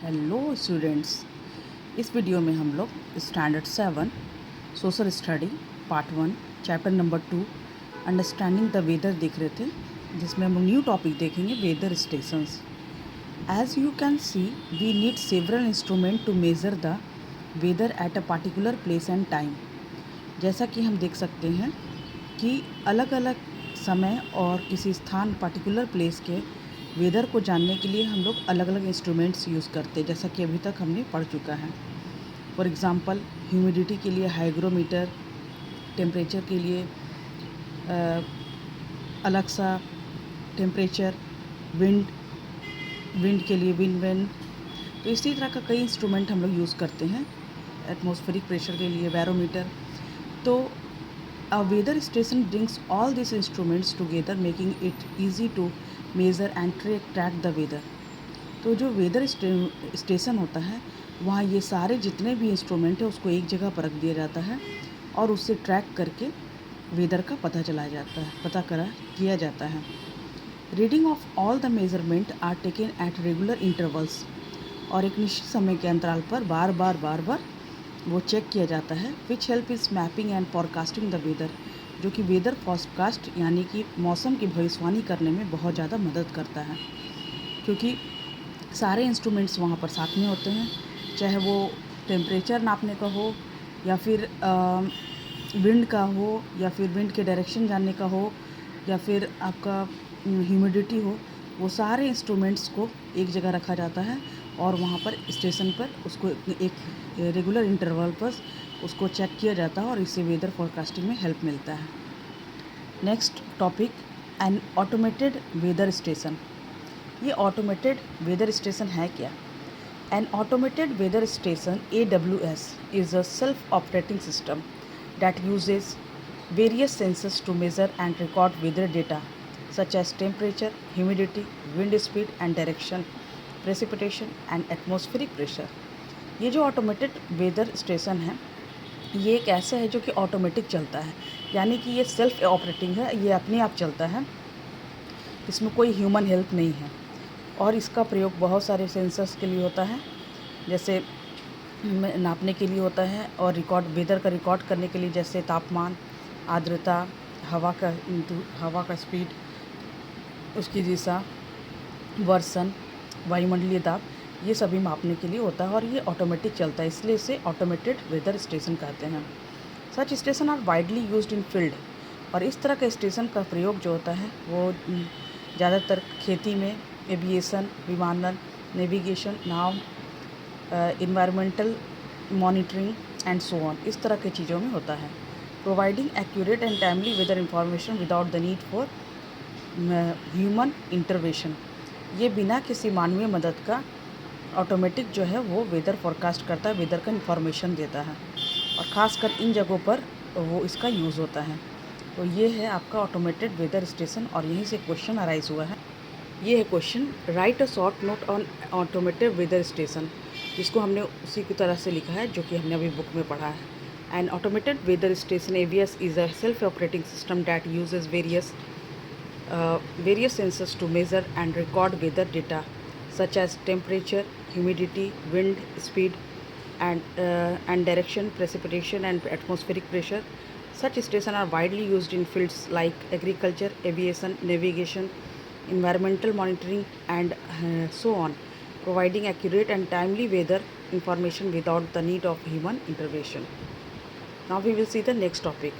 Hello students, इस video में हम लोग standard 7 social study part 1 chapter number 2 understanding the weather देख रहे थे, जिसमें हम न्यू टॉपिक देखेंगे weather stations. As you can see we need several instrument to measure the weather at a particular place and time. जैसा कि हम देख सकते हैं कि अलग अलग समय और किसी स्थान पार्टिकुलर प्लेस के वेदर को जानने के लिए हम लोग अलग अलग इंस्ट्रूमेंट्स यूज़ करते हैं, जैसा कि अभी तक हमने पढ़ चुका है। फॉर एग्ज़ाम्पल ह्यूमिडिटी के लिए हाइग्रोमीटर, टेम्परेचर के लिए अलग सा टेम्परेचर, विंड के लिए विंड वैन। तो इसी तरह का कई इंस्ट्रूमेंट हम लोग यूज़ करते हैं। एटमॉस्फेरिक प्रेशर के लिए बैरोमीटर। तो a weather station brings all these instruments together, making it easy to measure and track the weather। तो जो वेदर स्टेशन होता है वहाँ ये सारे जितने भी इंस्ट्रूमेंट है उसको एक जगह पर रख दिया जाता है और उससे ट्रैक करके वेदर का पता किया जाता है। Reading of all the measurement are taken at regular intervals. और एक निश्चित समय के अंतराल पर बार बार वो चेक किया जाता है। Which help is mapping and forecasting the weather, जो कि वेदर फॉरकास्ट यानी कि मौसम की भविष्यवाणी करने में बहुत ज़्यादा मदद करता है, क्योंकि सारे इंस्ट्रूमेंट्स वहाँ पर साथ में होते हैं, चाहे वो टेम्परेचर नापने का हो या फिर विंड का हो या फिर विंड के डायरेक्शन जानने का हो या फिर आपका ह्यूमिडिटी हो। वो सारे इंस्ट्रूमेंट्स को एक जगह रखा जाता है और वहाँ पर स्टेशन पर उसको एक रेगुलर इंटरवल पर उसको चेक किया जाता है और इससे वेदर फोरकास्टिंग में हेल्प मिलता है। Next topic, an automated weather station. ये ऑटोमेटेड वेदर स्टेशन है क्या? An automated weather station AWS is a self-operating system that uses various sensors to measure and record weather data such as temperature, humidity, wind speed and direction, precipitation and atmospheric pressure। ये जो automated weather station है ये एक ऐसा है जो कि automatic चलता है, यानी कि ये सेल्फ ऑपरेटिंग है, ये अपने आप चलता है, इसमें कोई ह्यूमन हेल्प नहीं है। और इसका प्रयोग बहुत सारे सेंसर्स के लिए होता है, जैसे नापने के लिए होता है और वेदर का रिकॉर्ड करने के लिए, जैसे तापमान, आर्द्रता, हवा का स्पीड, उसकी दिशा, वर्षण, वायुमंडलीय दाब, ये सभी मापने के लिए होता है और ये ऑटोमेटिक चलता है, इसलिए इसे ऑटोमेटेड वेदर स्टेशन कहते हैं। Such station are widely used in field. और इस तरह के स्टेशन का प्रयोग जो होता है वो ज़्यादातर खेती में, एविएशन, विमानन, नेविगेशन, नाव, environmental monitoring and so on, इस तरह की चीज़ों में होता है। Providing accurate and timely weather information without the need for human intervention. ये बिना किसी मानवीय मदद का ऑटोमेटिक जो है वो वेदर फोरकास्ट करता है, वेदर का इन्फॉर्मेशन देता है और ख़ासकर इन जगहों पर वो इसका यूज़ होता है। तो ये है आपका ऑटोमेटेड वेदर स्टेशन और यहीं से क्वेश्चन अराइज हुआ है। ये है question, write a short note on automated weather station, जिसको हमने उसी की तरह से लिखा है जो कि हमने अभी बुक में पढ़ा है। An automated weather station AVS is a self operating system that uses various sensors to measure and record weather data such as temperature, humidity, wind speed and direction, precipitation and atmospheric pressure. Such stations are widely used in fields like agriculture, aviation, navigation, environmental monitoring and so on, providing accurate and timely weather information without the need of human intervention. Now we will see the next topic.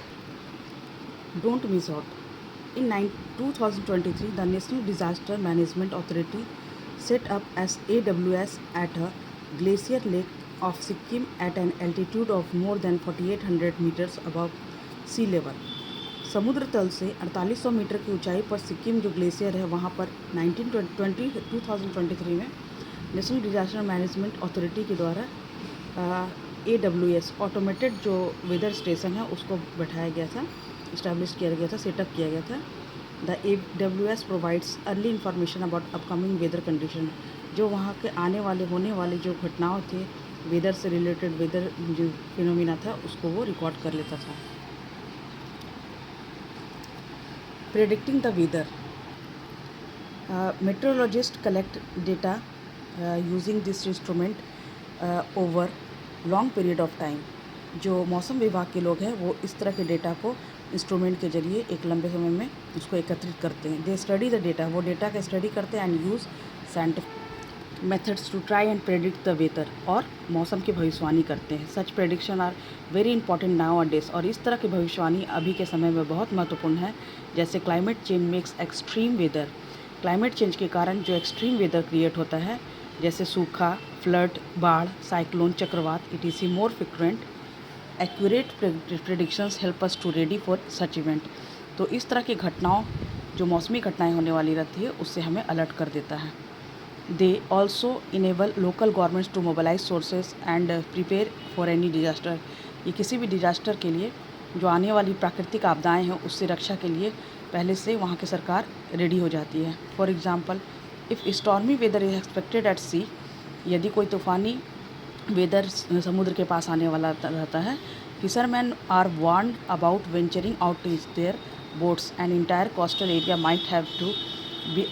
Don't miss out. In 2023, the National Disaster Management Authority set up as AWS at a glacier lake of Sikkim at an altitude of more than 4,800 meters above sea level। समुद्र तल से 4800 metre की ऊंचाई पर सिक्किम जो glacier है वहाँ पर 2023 में नेशनल डिजास्टर मैनेजमेंट अथॉरिटी के द्वारा AWS ऑटोमेटेड जो वेदर स्टेशन है उसको बैठाया गया था, इस्टेब्लिश किया गया था, सेटअप किया गया था। The AWS provides early information about upcoming weather condition, जो वहाँ के होने वाले जो घटनाओं थे वेदर से रिलेटेड, वेदर जो फिनोमिना था उसको वो रिकॉर्ड कर लेता था। Predicting the weather, meteorologists collect data using this instrument over long period of time. जो मौसम विभाग के लोग हैं वो इस तरह के डेटा को इंस्ट्रूमेंट के जरिए एक लंबे समय में उसको एकत्रित करते हैं। दे स्टडी द डेटा, वो डेटा का स्टडी करते हैं and use scientific methods to try and predict the weather, और मौसम की भविष्यवाणी करते हैं। Such prediction are very important nowadays, और इस तरह की भविष्यवाणी अभी के समय में बहुत महत्वपूर्ण है। जैसे climate change makes extreme weather, climate change के कारण जो एक्सट्रीम वेदर क्रिएट होता है जैसे सूखा, फ्लड, बाढ़, साइक्लोन, चक्रवात, it more frequent. Accurate predictions help us to ready for such event. तो इस तरह की घटनाओं, जो मौसमी घटनाएं होने वाली रहती है, उससे हमें अलर्ट कर देता है। They also enable local governments to mobilise sources and prepare for any disaster. ये किसी भी डिजास्टर के लिए, जो आने वाली प्राकृतिक आपदाएं हैं उससे रक्षा के लिए पहले से वहाँ की सरकार रेडी हो जाती है। For example, if stormy weather is expected at sea, यदि कोई तूफ़ानी वेदर समुद्र के पास आने वाला रहता है, fisherman are warned about venturing out is there boats and entire coastal area might have to be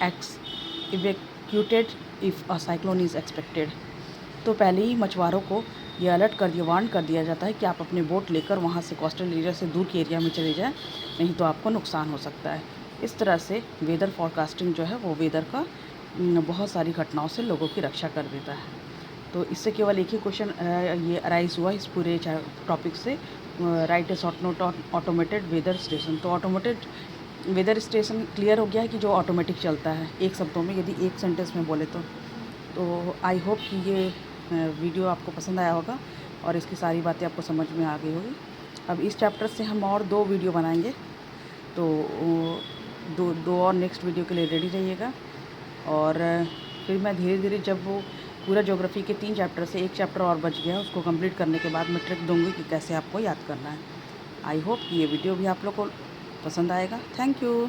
evacuated if a cyclone is expected. तो पहले ही मछुआरों को ये अलर्ट कर दिया, वार्न कर दिया जाता है कि आप अपने बोट लेकर वहाँ से कोस्टल एरिया से दूर के एरिया में चले जाएं, नहीं तो आपको नुकसान हो सकता है। इस तरह से वेदर फॉरकास्टिंग जो है वो वेदर का बहुत सारी घटनाओं से लोगों की रक्षा कर देता है। तो इससे केवल एक ही क्वेश्चन ये अराइज हुआ इस पूरे टॉपिक से, write a short note automated weather station. तो ऑटोमेटेड वेदर स्टेशन क्लियर हो गया है कि जो ऑटोमेटिक चलता है, एक शब्दों में यदि एक सेंटेंस में बोले तो आई होप कि ये वीडियो आपको पसंद आया होगा और इसकी सारी बातें आपको समझ में आ गई होगी। अब इस चैप्टर से हम और 2 वीडियो बनाएंगे, तो दो और नेक्स्ट वीडियो के लिए रेडी रहिएगा। और फिर मैं धीरे धीरे, जब वो पूरा ज्योग्राफी के 3 चैप्टर से एक चैप्टर और बच गया, उसको कंप्लीट करने के बाद मैं ट्रिक दूंगी कि कैसे आपको याद करना है। आई होप कि ये वीडियो भी आप लोग को पसंद आएगा। Thank you.